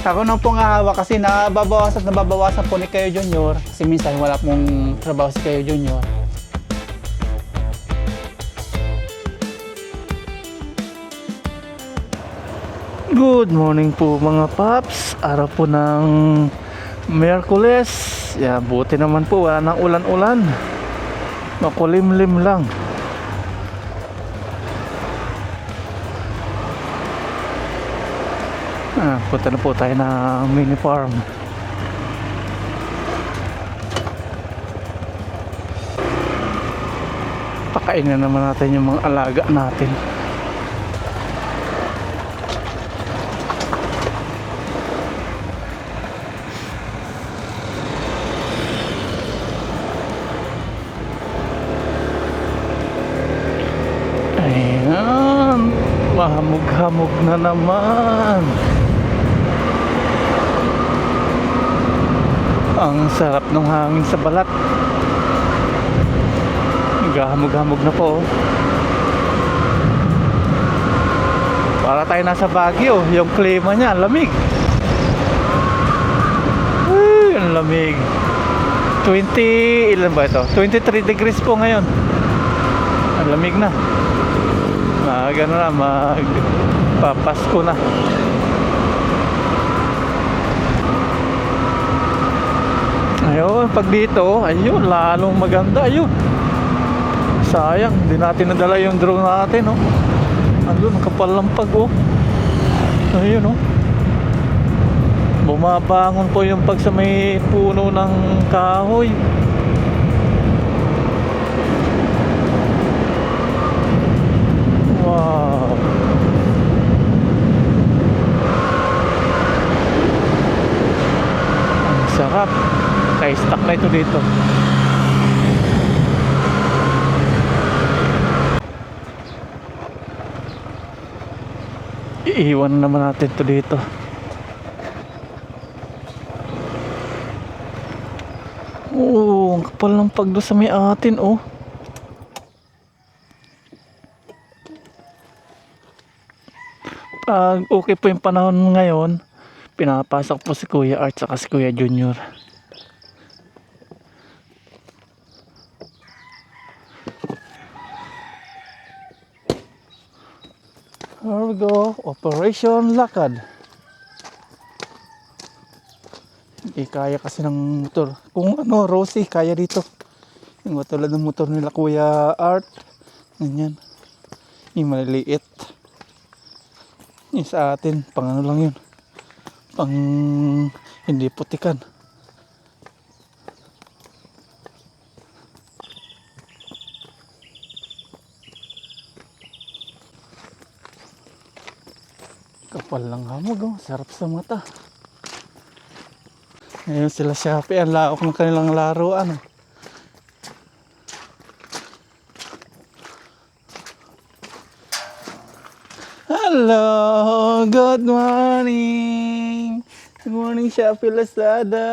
Ako na pong hahawak kasi nababawasan po ni Kayo Junior. Kasi minsan wala pong trabaho si Kayo Junior. Good morning po mga paps. Araw po ng Miyerkules. Buti naman po wala nang ulan-ulan. Makulimlim lang. Punta na po tayo ng mini farm. Pakain na naman natin yung mga alaga natin. Ayan, mahamog-hamog na naman. Ang sarap ng hangin sa balat. Naghahamog-hamog na po. Para tayo nasa Baguio. Yung klima niya, lamig. Ay, ang lamig. 20, ilan ba ito? 23 degrees po ngayon. Ang lamig na. Gano'n na, magpapasko na. Ayun, pag dito, ayun, lalong maganda, ayun. Sayang, hindi natin nadala yung drone natin, oh. Andun, kapal ng pag, oh. Ayun, oh. Bumabangon po yung pag sa may puno ng kahoy. Wow. Ang sarap. Kaya stuck na ito dito. Iiwan naman natin ito dito. Oo, ang kapal ng pagdo sa may atin, oh. Pag okay po yung panahon ngayon, pinapasok po si Kuya Art saka si Kuya Junior. There we go, Operation Lakad. Hindi kaya kasi ng motor. Kung ano, Rosie, kaya dito. Yung tulad ng motor nila Kuya Art. Ganyan. Yung maliliit. Yung sa atin, pang ano lang yun. Pang hindi putikan. Kapal lang hamog, oh. Sarap sa mata. Ngayon sila Shopee, ang laok ng kanilang laruan. Hello, good morning. Good morning Shopee Lazada.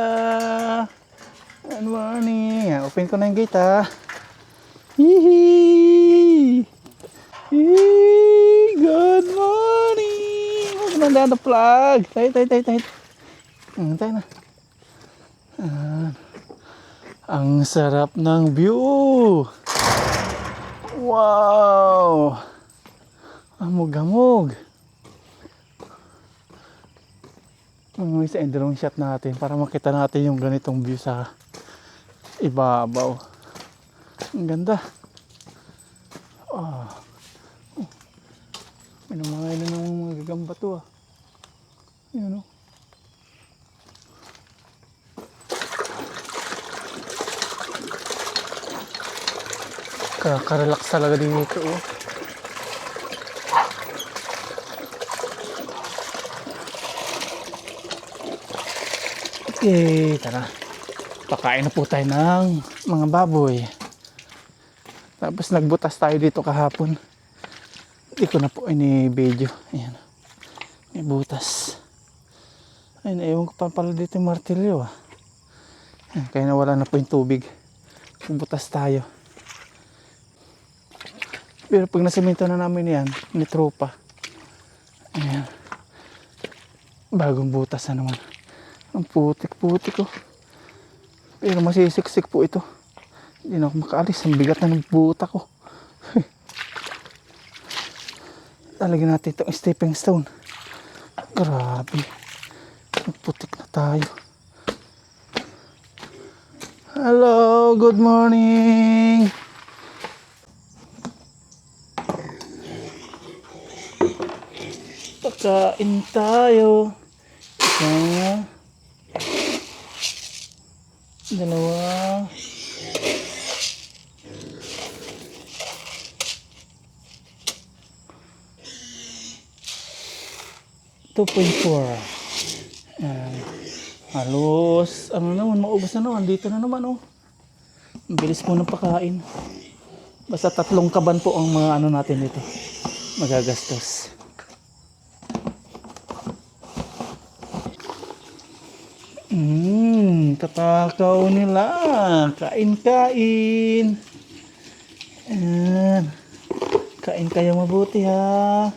Good morning. Open ko na yung gate, ha. Hihi. Good morning. Huwag na dada plug. Tayo. Tayo na. Ang sarap ng view. Wow. Hamog-hamog. Ang isa drone shot natin para makita natin yung ganitong view sa ibabaw. Ang ganda. Oh. May namangay na ng mga gagamba to, ah. Yun, oh. Kakarelax talaga dito, oh. Okay, tara. Pakain na po tayo ng mga baboy. Tapos nagbutas tayo dito kahapon. Hindi ko na po ini-video. Ayan. May butas. Ayun, ewan ko pa pala dito yung martilyo, ah. Ayan, kaya nawala na po yung tubig. Bubutas tayo. Pero pag nasimento na namin yan, ni tropa. Ayan. Bagong butas na naman. Ang putik-putik ko. Pero masisiksik po ito. Hindi na ako makaalis. Ang bigat na ng buta ko. Talagyan natin itong stepping stone. Grabe. Putik na tayo. Hello, good morning. Pagkain tayo. Isa. Dalawa. Two point four. Halos, ano naman, maubos na naman. Dito na naman, oh. Ang bilis po ng pagkain. Basta 3 kaban po ang mga ano natin dito. Magagastos. Kakakaw nila. Kain-kain. Ayan. Kain kayo mabuti, ha.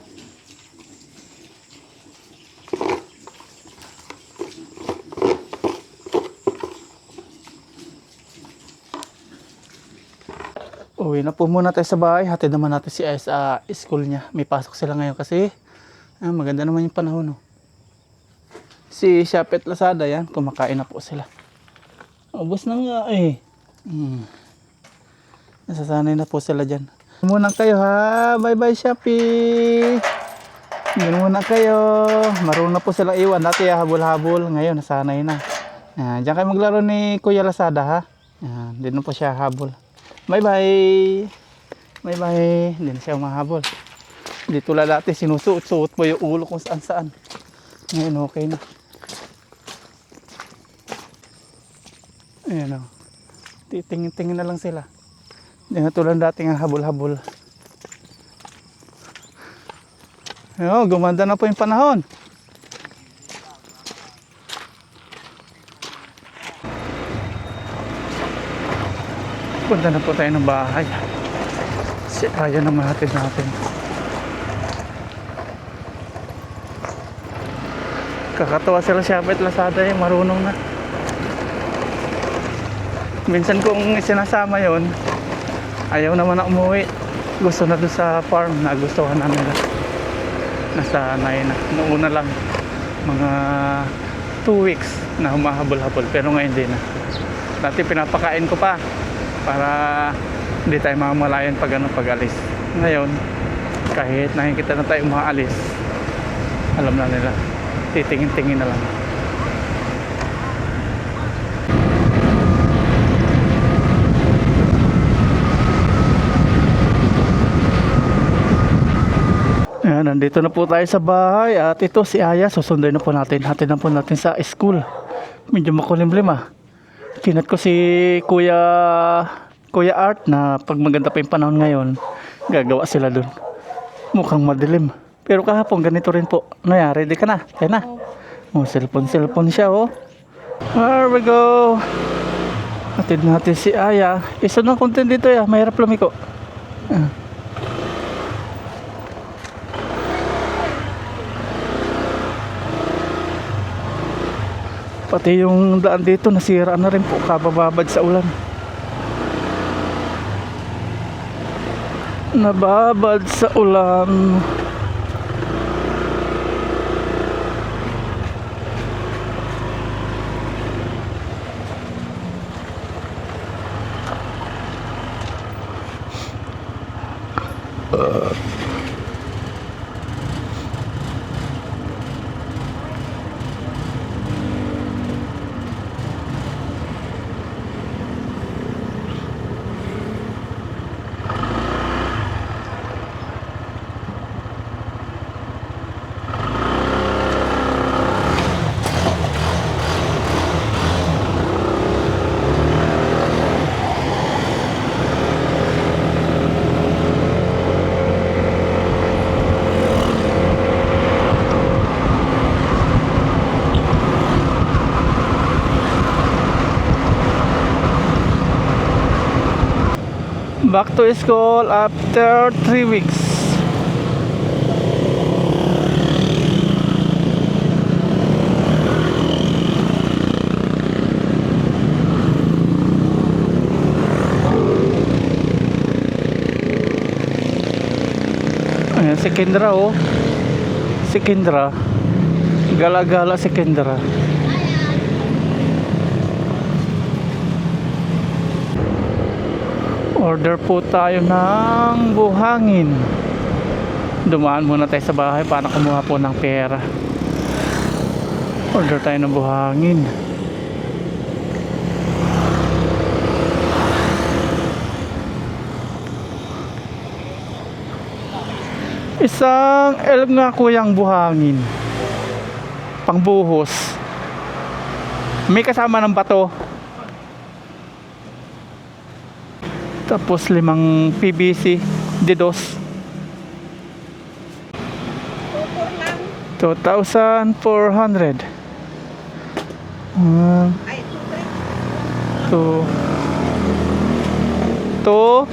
Uwi na po muna tayo sa bahay. Hatid naman natin si Aya sa school niya. May pasok sila ngayon kasi maganda naman yung panahon. No? Si Shopee at Lazada yan. Kumakain na po sila. Ubus na nga eh. Nasasanay na po sila dyan. Muna kayo ha. Bye bye Shopee. Ganun muna kayo. Marunong na po silang iwan. Dati habol-habol. Ngayon nasanay na. Diyan kayo maglaro ni Kuya Lazada ha. Hindi na po siya habol. Bye bye. Bye bye. Hindi na siya mahabol. Hindi tulad dati sinusuot-suot po yung ulo kung saan saan. Ngayon okay na. Ayan o. Titingin-tingin na lang sila. Hindi na tulad dati nga habol-habol. Ayan, gumanda na po yung panahon. Punta na po tayo ng bahay. Si Aya naman natin. Kakatawa sila Shopee at Lazada eh. Marunong na. Minsan kung sinasama yon, ayaw naman na umuwi. Gusto na doon sa farm. Nagustuhan na nila. Nasanay na. Noong una lang mga 2 weeks na humahabol-habol. Pero ngayon din na. Dati pinapakain ko pa para hindi tayo mamalayan pag alis. Ngayon, kahit nakikita na tayo umaalis, alam na nila. Titingin-tingin na lang. Ayan, nandito na po tayo sa bahay at ito si Aya, susunduin na po natin. Hatid na po natin sa school. Medyo makulimlim ah. Kinat ko si Kuya Art na pag maganda pa yung panahon ngayon, gagawa sila dun. Mukhang madilim. Pero kahapon ganito rin po. Naya, ready ka na? Kaya na. Oh, cellphone siya oh. There we go. Hatid natin si Aya. Isa ng content dito ya, mahirap lumiko. Pati yung daan dito nasira na rin po, kabababad sa ulan. Nababad sa ulan. Back to school after 3 weeks. Ayan, si Kendra oh. Si Kendra. Gala-gala si Kendra. Order po tayo ng buhangin. Dumaan muna tayo sa bahay para kumuha po ng pera. Order tayo ng buhangin. Isang elf nga kuyang buhangin. Pangbuhos. May kasama ng bato. Tapos 5 PVC dedos. 2,400. Ay, 2 3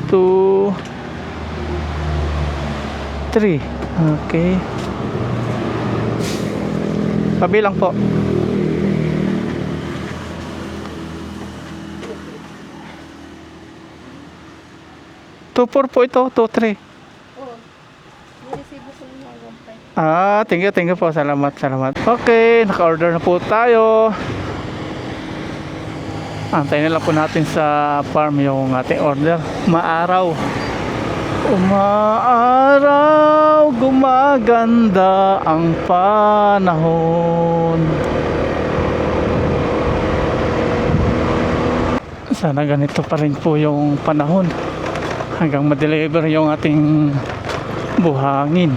2 3. Okay. Pabilang po. 2,4 po ito, 2,3. niresibo ko yung wampay. Thank you po. Salamat. Okay, naka-order na po tayo. Antayin na lang po natin sa farm yung ating order. Maaraw. Umaaraw, gumaganda ang panahon. Sana ganito pa rin po yung panahon hanggang ma-deliver yung ating buhangin.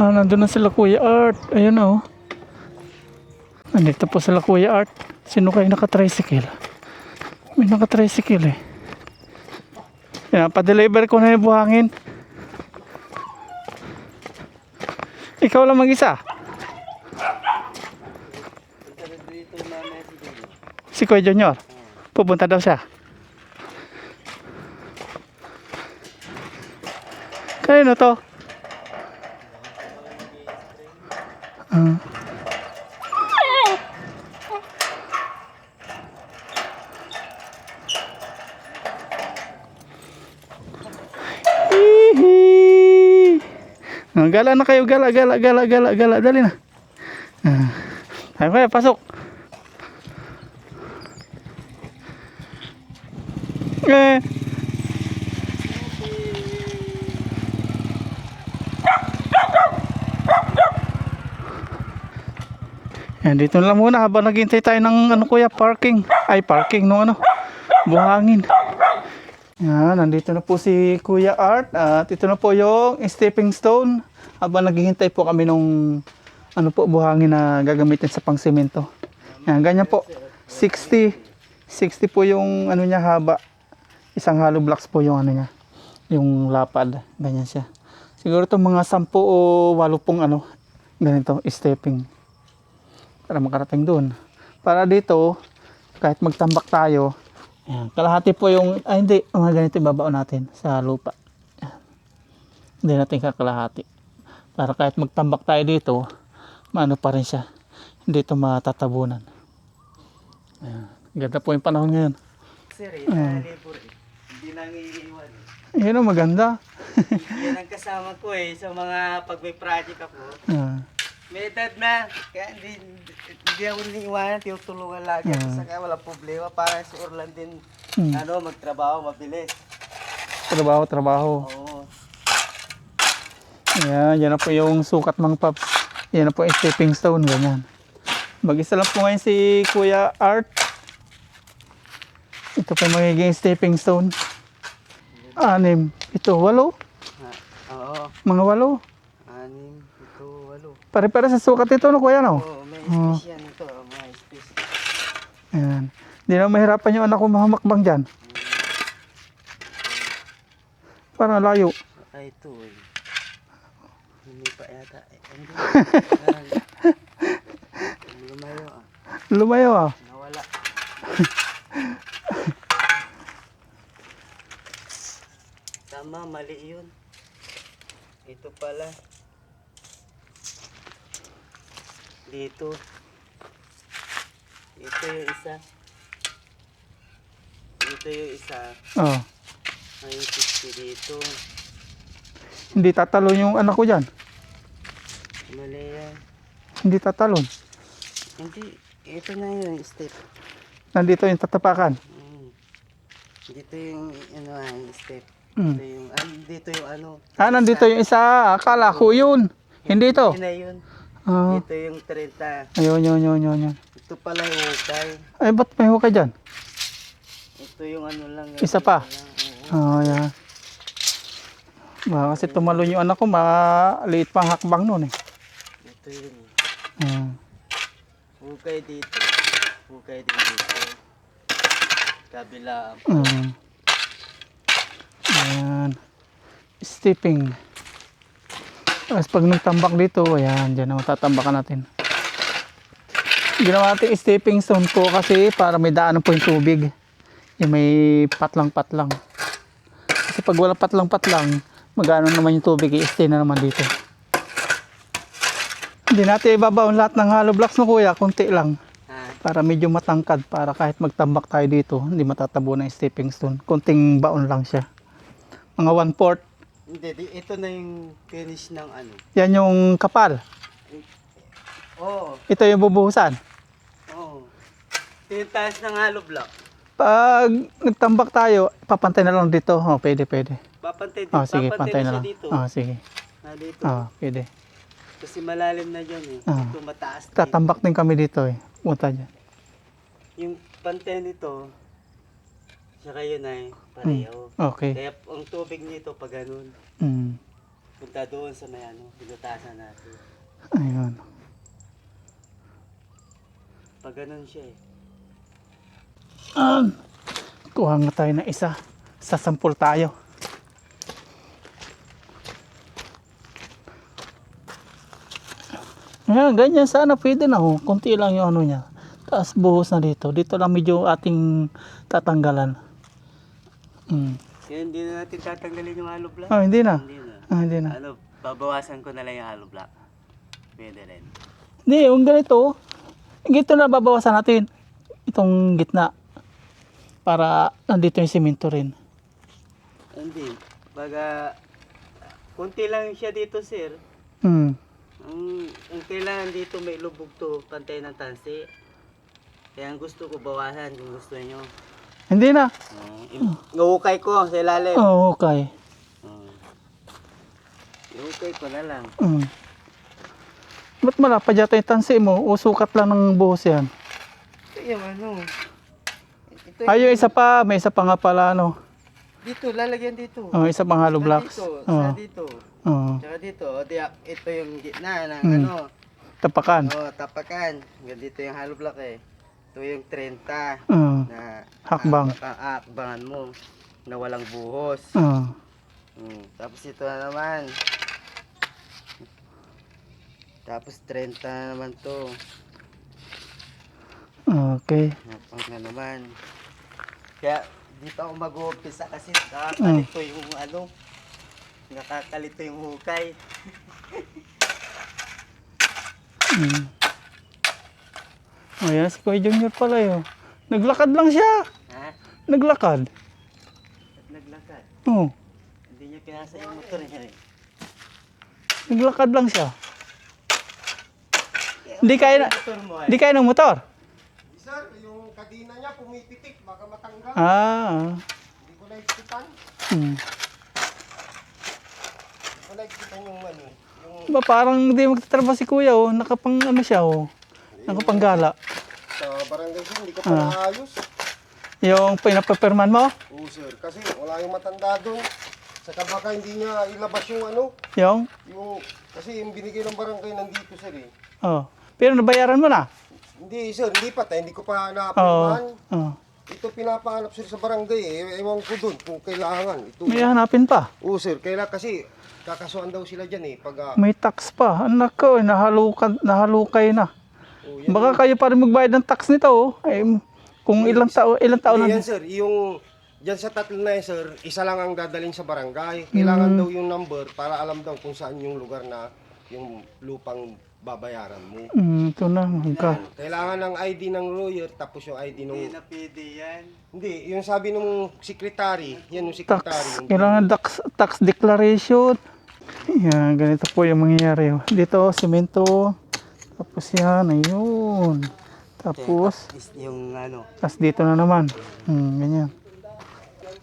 Nandun na sila Kuya Art. Ayun na oh. Nandito po sila Kuya Art. Sino kayo naka-tricycle? May naka-tricycle eh. Yan, pa-deliver ko na yung buhangin. Ikaw lang mag-isa? Si Kuya Junior? Pupunta daw siya. Kanino to? Gala na kayo, gala. Dali na. Ayo kayo, pasok. Yan, dito na lang muna habang naghihintay tayo ng kuya, parking no buhangin. Yan, nandito na po si Kuya Art at ito na po yung stepping stone habang naghihintay po kami nung buhangin na gagamitin sa pangsemento. Yan, ganyan po. 60 po yung niya haba. Isang hollow blocks po yung niya. Yung lapad, ganyan siya. Siguro itong mga 10 o 8 pong ganito, stepping. Para makarating doon. Para dito, kahit magtambak tayo, ayan, kalahati po yung, hindi, mga ganito ibabao natin sa lupa. Ayan. Hindi natin kakalahati. Para kahit magtambak tayo dito, maano pa rin siya. Hindi ito matatabunan. Ayan. Ganda po yung panahon ngayon. Sir, labor eh. Hindi nang iiwan eh. Yan ang maganda. Yan ang kasama ko eh, sa mga pag may project ako. Ayan. May edad na, kaya hindi ako iniiwanan, tinutulungan lagi. Saka wala problema, para si Orlan din, magtrabaho, mabilis. Trabaho. Oo. Ayan, yan na po yung sukat mga paps. Yan na po yung stepping stone, ganyan. Mag-isa lang po ngayon si Kuya Art. Ito po yung magiging stepping stone. 6. Ito, 8. Oo. Mga 8. 6, ito, 8. Pare-pare sa sukat ito, no, Kuya, no? Oo, may space yan ito, may space. Ayan. Hindi na mahirapan yung anak ko mahamakbang dyan. Parang layo. Ay, ito eh. Hindi pa yata. Hindi. Lumayo ah. Lumayo ah. Nawala. Tama, mali yun. Ito pala. Dito. Ito yung isa. Dito yung isa. Oh. May 60 dito. Hindi tatalon yung anak ko dyan. Mali yan. Hindi tatalon. Hindi. Ito na yung step. Nandito yung tatapakan. Dito yung yung step. Mm. Dito yung, dito yung ano. Nandito yung isa. Akala ko yun. Hindi ito. Yun na yun. Ah, Dito yung 30. ayun. Ito pala yung hukay. Ay, ba't may hukay dyan? Ito yung ano lang. Isa pa? Oo. Oh, yan. Kasi tumalon yung anak ko, maliit pang hakbang nun eh. Ito yun. Hukay dito. Hukay din dito. Kabila. Ayan. Stepping. Tapos pag nagtambak dito, ayan, dyan na matatambakan natin. Ginawa natin stepping stone po kasi para may daanan po yung tubig. Yung may patlang-patlang. Kasi pag wala patlang-patlang, magano naman yung tubig, i-stay na naman dito. Hindi natin ibabaon lahat ng hollow blocks no kuya, konti lang. Para medyo matangkad, para kahit magtambak tayo dito, hindi matatabo na yung stepping stone. Konting baon lang siya. Mga 1/4. Hindi, ito na yung finish ng ano. Yan yung kapal. Oo. Ito yung bubuhusan. Oo. Ito yung taas ng hollow block. Pag nagtambak tayo, papantay na lang dito. Oh, pwede. Papantay dito. Oh, sige, pantay na siya lang. dito. Oh, sige. Dito. Oh, pwede. Kasi malalim na dyan eh. Ah. Ito mataas dito. Tatambak din kami dito eh. Punta dyan. Yung pantay nito, saka yun ay pareho. Okay. Kaya ang tubig nito pag ganun, punta doon sa may ano, binutasan natin. Ayun. Pag ganun siya eh. Kuha nga tayo ng isa. Sasampul tayo. Ayan, ganyan sana pwede na ho. Kunti lang yung ano niya. Tapos buhos na dito. Dito lang medyo ating tatanggalan. Kaya hindi na natin tatanggalin yung hollow block. Hindi na. Hindi na. Hindi na. Ano, babawasan ko na lang yung hollow block. Pwede rin. Hindi, yung ganito. Ganito na babawasan natin. Itong gitna. Para nandito yung simento rin. Hindi. Baga, kunti lang siya dito, sir. Ang kailangan dito may lubog to, pantay ng tansi. Kaya ang gusto ko bawasan kung gusto nyo. Hindi na. Iukay ko sa ilalim. Oo, okay. Iukay ko na lang. Ba't malapad yata yung tansi mo? O sukat lang ng buhos yan? Ito yung ano. Ito Ay, yung isa pa. May isa pa nga pala, ano. dito, lalagyan dito. Isa pang hollow blocks. Dito, sa dito. Oo. Tsaka dito, ito yung gitna ng ano. Tapakan. Tapakan. Hanggang dito yung hollow block eh. Ito yung 30 na Hakbang. hakbangan mo na walang buhos. Tapos ito na naman. Tapos 30 na naman to. Okay. Hakbang na naman. Kaya dito ako mag-uumpisa kasi nakakalito yung ano. Nakakalito yung hukay. Ayan, si Kuya Junior pala yun. Naglakad lang siya. Ha? Naglakad. At naglakad. Oo. Hindi niya pinasa yung motor niya eh. Naglakad lang siya. Hindi kaya na, Motor mo hindi kaya ng motor. Sir, yung kadina niya pumipitik, baka matanggal. Hindi ko naikitan. Hindi ko naikitan yung ano. Yung Ba, parang hindi magtatrabaho si Kuya, oh. Nakapang ano siya, oh. Nakapanggala. sa barangay sir, hindi ko pa naayos. Yung pinapapirman mo? Oo sir, kasi wala yung matanda doon. Saka baka hindi niya ilabas yung ano, Yung? kasi yung binigay ng barangay nandito sir eh. Oh. Pero nabayaran mo na? Hindi sir, hindi pa tayo, hindi ko pa Oo. napirmahan. Oh. Ito pinapahanap sir sa barangay eh, ewan ko doon kung kailangan. Ito. May hanapin pa. Oo sir, kailangan kasi kakasuhan daw sila dyan eh. Pag, May tax pa. Anak ko, nahalukay na. yan. Baka kayo pa rin magbayad ng tax nito, oh. Eh, kung ilang taon Hindi na. yan sir, yung dyan sa tatlo na yan sir, isa lang ang dadalhin sa barangay. Kailangan daw yung number para alam daw kung saan yung lugar na yung lupang babayaran mo. Ito na, Kailangan ng ID ng lawyer, tapos yung ID Hindi ng... na pwede yan. Hindi, yung sabi nung secretary, yan yung secretary. tax. Yung Kailangan tax declaration. Yan, ganito po yung mangyayari. Dito, semento. Tapos yan, ayun. Tapos, Yung ano. tas dito na naman. Ganyan.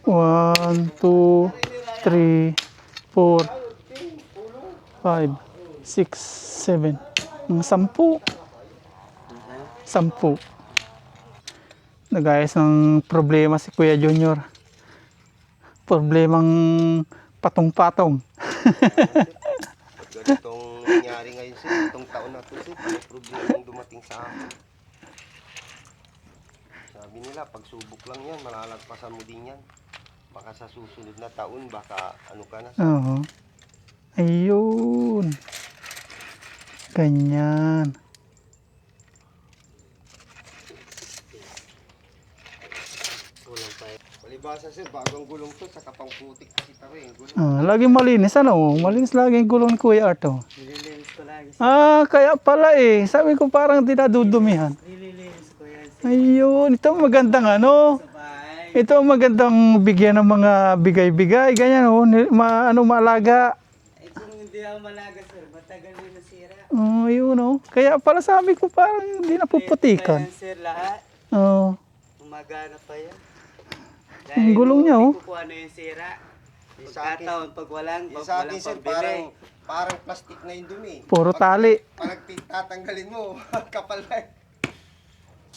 1, 2, 3, 4, 5, 6, 7. 10. 10. Nagayos ng problema si Kuya Junior. Problemang patong-patong. ganitong nangyari ngayon sir, itong taon na to sir, may problema yung dumating sa akin. Sabi nila, pagsubok lang yan, malalagpasan mo din yan. Baka sa susunod na taon, baka ano ka na. Oo. Ayun. Ganyan. Palibasa sir, bagong gulong to, sa kapang putik kasi tayo yung gulong. Laging malinis, ano? Malinis lagi yung gulong ni Kuya Arto. Nililinis ko lagi. Kaya pala eh. Sabi ko parang dinadudumihan. Nililinis ko yan Ayun, ito magandang ano. sa bahay. Ito magandang bigyan ng mga bigay-bigay. Ganyan oh, maalaga. Eh kung hindi ako malaga sir, matagal na nasira. Ayun oh. Kaya pala sabi ko parang hindi napuputikan. Yan sir lahat. Oh. Umagana pa yan. Ang gulong niya, oh. Hindi ko kung ano yung sira. Yung sa akin- Pagkataon, pag walang Yung sa akin sir, pambili. parang plastic na yung dumi. Puro tali. Parang tatanggalin mo, kapal na.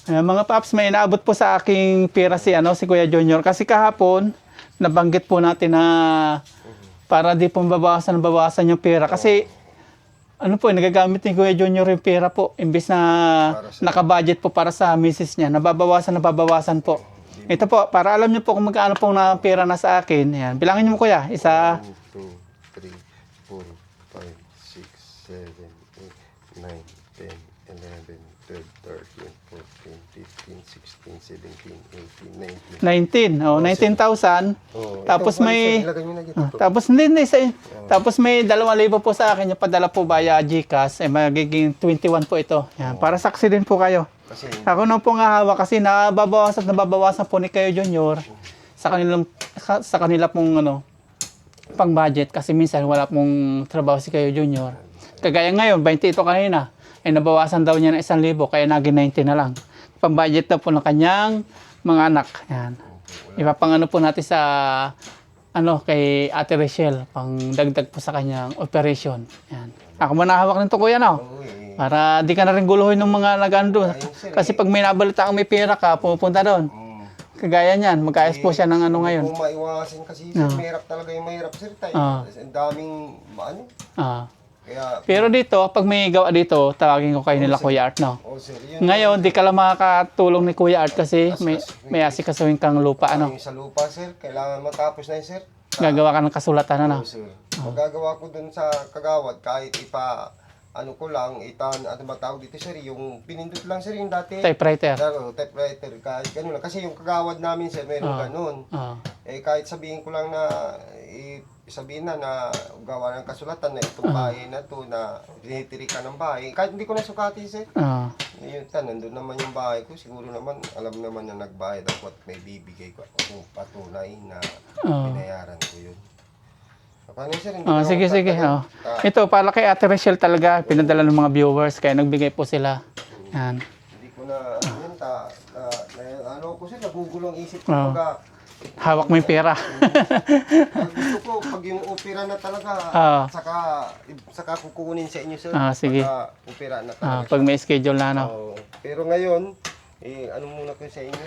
Ayan, mga paps, may inaabot po sa aking pera si Kuya Junior. Kasi kahapon, nabanggit po natin na para di po babawasan yung pera. Kasi, nagagamit ni Kuya Junior yung pera po. Imbis na nakabudget po para sa misis niya, nababawasan po. Ito po, para alam niyo po kung magkano po na pera na sa akin. Ayan, bilangin niyo mo Kuya. 1, 1, 2, 3, 4, 5, 6, 7, 8, 9, 10, 11, 12, 13, 14, 15, 16, 17, 18, 19. 19. Oh, 19,000. Tapos may tapos hindi tapos may 2,000 po sa akin yung padala po via GCash, magiging 21 po ito. Yan, para saksi din po kayo. Kasi Ako na po nga hawak kasi nababawasan po ni Kuya Junior sa kanila pong pang budget kasi minsan wala pong trabaho si Kuya Junior. Kagaya ngayon, 20 ito kanina. Nabawasan daw niya ng 1,000 kaya naging 90 na lang. Pang budget na po ng kanyang mga anak. Yan. Ipapangano po natin sa kay Ate Rachel, pang dagdag po sa kanyang operation. Yan. Ako man hawak nito Kuya para di ka na rin guluhin ng mga nag-ano doon. Kasi pag may nabalita kang may pera ka, pupunta doon. Kagaya niyan, magkaayos po siya ng ngayon. kung maiwasan kasi sir, mahirap talaga yung mahirap sir tayo. Ang daming Kaya, Pero dito, pag may gawa dito, tawagin ko kayo nila Kuya Art, no? sir, yun. Ngayon, di ka lang makakatulong ni Kuya Art kasi may asikasuhin kang lupa, Yung sa lupa sir, kailangan matapos na yun sir. Gagawa ka ng kasulatan, ano? Sir. Magagawa ko dun sa kagawad kahit ko lang, matawag dito sir, yung pinindot lang sir, yung dati. Typewriter. Typewriter, kahit ganun lang. Kasi yung kagawad namin sir, meron ganun. Kahit sabihin ko lang na, sabihin na gawa ng kasulatan na itong bahay na to na tinitirikan ng bahay. Kahit hindi ko na sukatin sir. Yun, nandun naman yung bahay ko. Siguro naman, alam naman na nagbayad ako at may bibigay ko ako patunay na binayaran ko yun. Paano sir? Sige. Ito, para kay Ate Rachel talaga, pinadala ng mga viewers, kaya nagbigay po sila. Yan. Hindi ko na, ko sir, nagugulo ang isip ko. Hawak mo yung pera. Gusto ko, pag yung opera na talaga, saka kukunin sa inyo sir. Sige. Pag opera na talaga. Pag may schedule na, Pero ngayon, muna ko sa inyo.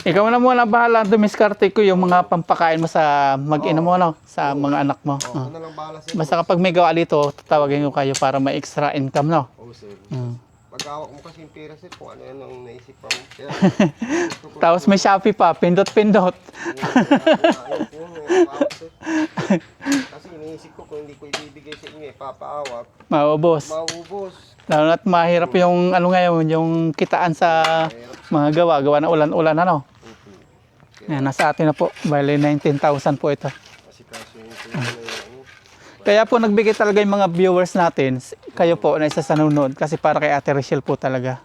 Ikaw na muna bahala, dumiskarte ko yung mga pampakain mo sa mag-ina mo, sa mga anak mo. Ako na lang bahala sir. Basta kapag may gawa dito, tatawagin ko kayo para may extra income, no? Oo sir. Pag-awak mo kasi yung pera sir, kung ano yan ang naisip mo. Tapos may Shopee pa, pindot-pindot. Kasi iniisip ko kung hindi ko ibibigay sa inyo, papaawak. Maubos. Lalo na't mahirap yung ngayon, yung kitaan sa mga gawa na ulan-ulan, ano? Yan, nasa atin na po. Bale, 19,000 po ito. Kasi kaso yung Kaya po nagbigay talaga yung mga viewers natin, kayo po na isa sa nanonood kasi para kay Ate Rachel po talaga.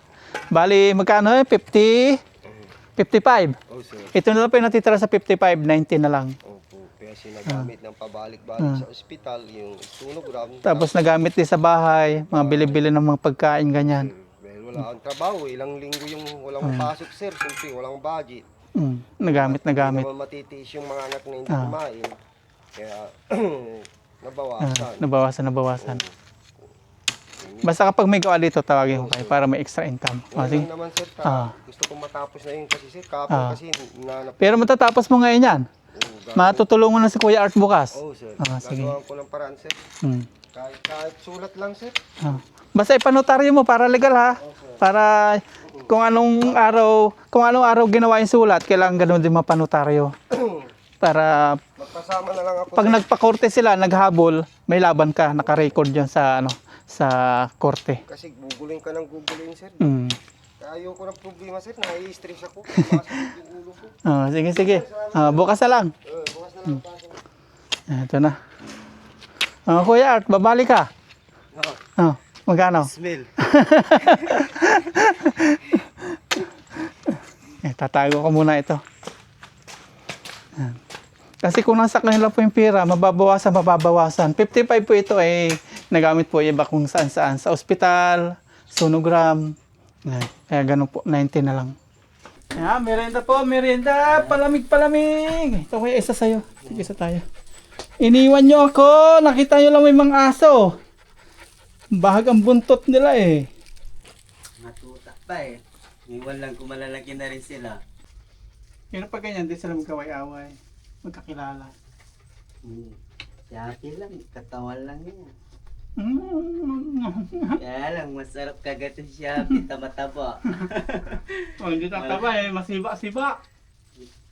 Bali, magkano 50? 55. Oh, sir. Ito na lang po yung natitira sa 55, 90 na lang. Opo, kaya sinagamit ng pabalik-balik sa ospital, yung sonogram. Tapos nagamit din sa bahay, mga bili-bili ng mga pagkain, ganyan. Dahil wala akong trabaho, ilang linggo yung walang pasok, sir. Siyempre, walang budget. Nagamit. Hindi naman matitiis yung mga anak na hindi kumain. Kaya, Nabawasan. Basta kapag may gawa dito, tawagin ko kayo para may extra income. Sige naman, sir. Gusto kong matapos na yun kasi, sir. Kapag kasi, Pero matatapos mo ngayon yan. Matutulungan na si Kuya Art bukas. Oo, sir. Sige. Gagawa ko ng paraan, sir. Kahit sulat lang, sir. Basta ipanotaryo mo para legal ha. Para kung anong araw ginawa yung sulat, kailangan ganun din mapanotaryo. Para Magpasama na lang ako, pag nagpa-korte sila, naghabol, may laban ka, naka-record yun sa sa korte. kasi gugulin ka ng gugulin, sir. Mm. Kaya ayoko ng problema, sir. Nai-stress ako. Masakit yung ulo ko. Sige. Bukas na lang. Bukas na lang pasok. Ito na. Kuya Art, babali ka. Magkano? Smell. Tatago ko muna ito. Kasi kung nasa kanila po yung pera, mababawasan. 55 po ito nagamit po iba kung saan-saan. Sa ospital, sonogram. Kaya ganun po, 90 na lang. Merienda po, merienda. Palamig. Ito kuya, isa sa'yo. Sige, isa tayo. Iniwan nyo ako. Nakita nyo lang may mga aso. Bahag ang buntot nila Matuta pa eh. Iwan lang kung malalaki na rin sila. Pero pag ganyan, di sila magkaway-away. Magkakilala. Yaki lang, katawan lang yan. Kaya lang, masarap kagat yung Shopee, tama-taba. Hindi tataba masiba-siba.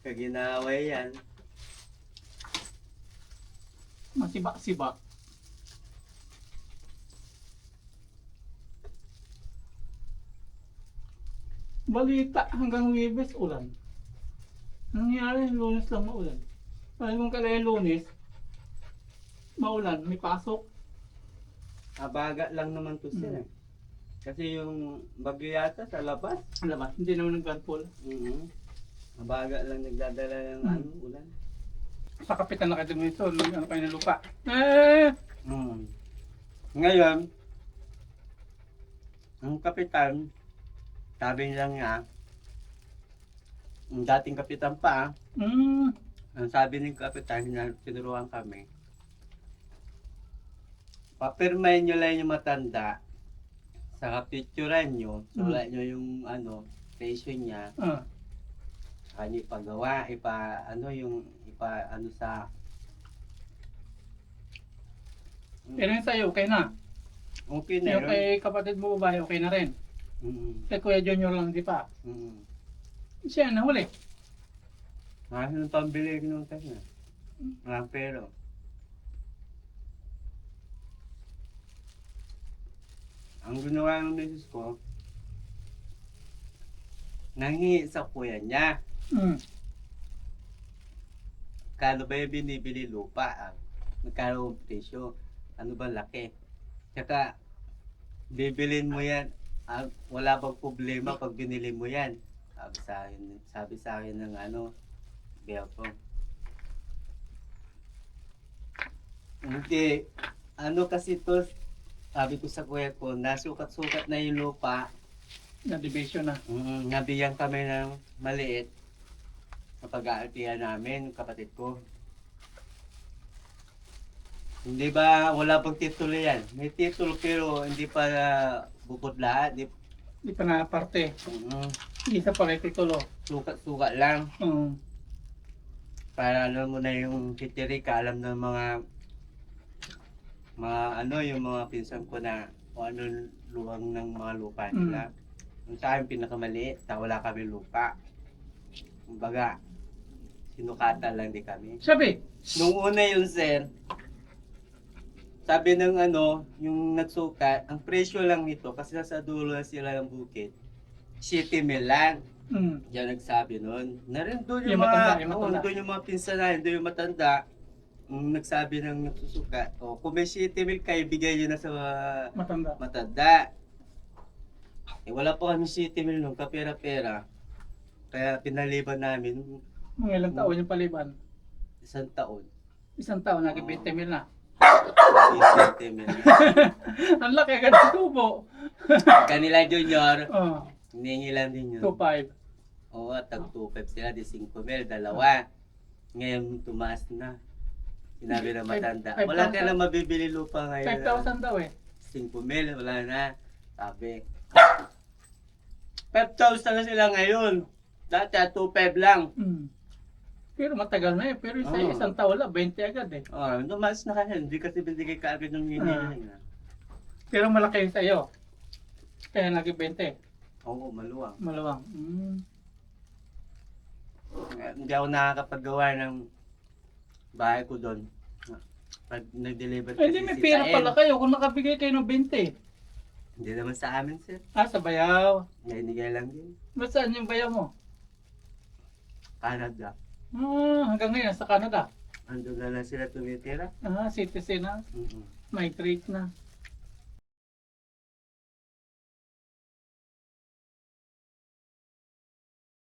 Kaginaway yan. Masiba-siba. Balita hanggang Webes ulan. Nangyari, Lunes lang maulan. Kung kailan Lunes, maulan, may pasok. Abaga lang naman to sila. Kasi yung bagyo yata sa labas. Ang labas, hindi naman nag-landfall. Abaga lang nagdadala ng ulan. Sa kapitan na kayo dito, ano kayo ng lupa. Ngayon, ang kapitan, sabi lang niya, ang dating kapitan pa, ang sabi ng kapitan na tinuruan kami, papirmahin nyo lang yung matanda, saka picturean nyo, sulat nyo yung station niya, saka nyo ipagawa, sa... Pero yung sa'yo, okay na. Okay na Yung kay kapatid mo babae, okay na rin. Kay Kuya Junior lang, di pa. Siya nahuli. Nung pambili ng tayo na. Pero. Ang ginawa ng misis ko, nanghihi sa kuya niya. Kano ba yung binibili lupa? Magkano ang presyo? Ano ba laki? Tsaka, bibilin mo yan. Wala bang problema pag binili mo yan? Sabi sa akin ng biya ko. Hindi, kasi to, sabi ko sa kuya ko, nasukat-sukat na yung lupa. Na-division na. Nabigyan kami ng maliit sa pag-aartihan namin, kapatid ko. Hindi ba, wala pang titulo yan? May titulo pero hindi pa bukod lahat. Hindi pa na parte. Isa pa kay titulo. Sukat-sukat lang. Para alam mo na yung titirika, alam ng yung mga pinsan ko na o luwang ng mga lupa nila. Yung sa akin pinakamaliit, wala kami lupa. Kumbaga, sinukatan lang di kami. Sabi? Nung una yun, sir, sabi ng yung nagsukat, ang presyo lang nito, kasi nasa dulo na sila ng bukid, 7,000 lang. Yan nagsabi nun. Narin doon yung matanda. doon yung mga pinsan na, doon yung matanda. nagsabi ng nagsusuka, o kung may city milk kayo, bigay nyo na sa Matanda. matanda. Eh, wala pa kami city milk nung kapera-pera. Kaya pinaliban namin Mga ilang taon yung paliban. 1 taon. Isang taon, naging 20 mil na. 20 mil. Ang laki agad ng tubo. Kanila junior, Oh, hiningi lang din yun. 2.5. Oo, tag 2.5 sila, di 5 mil, dalawa. Ngayon, tumaas na. Sinabi na matanda. Wala ka na mabibili lupa ngayon. 5,000 daw eh. 5 mil, wala na. Sabi. 5,000 na sila ngayon. Dati 2.5 lang. Mm. Pero matagal na eh. Pero isa, Oo. isang taon lang, 20 agad eh. Oh, tumaas na kaya. Hindi kasi binigay ka agad ng hiningi na. Pero malaki yung sa'yo. Kaya naging 20. Oo, maluwang. Malawang. Mm. Hindi ako nakakapagawa ng bahay ko doon. Pag nag-deliver Eh, hindi may pera pala kayo kung nakabigay kayo ng 20. Hindi naman sa amin, sir. Ah, sa bayaw. Nainigay lang din. Ba't saan yung bayaw mo? Canada. Ah, hanggang ngayon sa Canada. Andun na lang sila tumitira. Ah, citizen na. Mm-mm. Migrate na.